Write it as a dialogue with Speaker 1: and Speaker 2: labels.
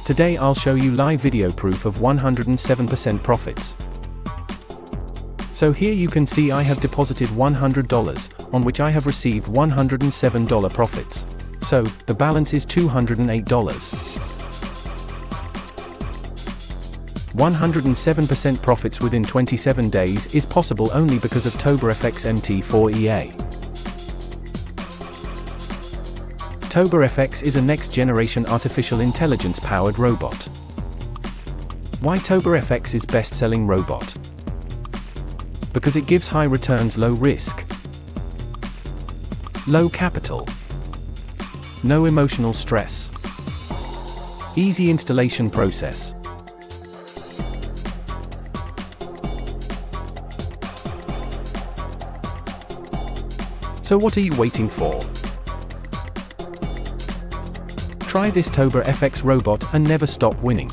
Speaker 1: Today I'll show you live video proof of 107% profits. So here you can see I have deposited $100, on which I have received $107 profits. So, the balance is $208. 107% profits within 27 days is possible only because of ToborFx MT4 EA. ToborFx is a next-generation artificial intelligence-powered robot. Why ToborFx is best-selling robot? Because it gives high returns, low risk, low capital, no emotional stress, easy installation process. So what are you waiting for? Try this ToborFx robot and never stop winning.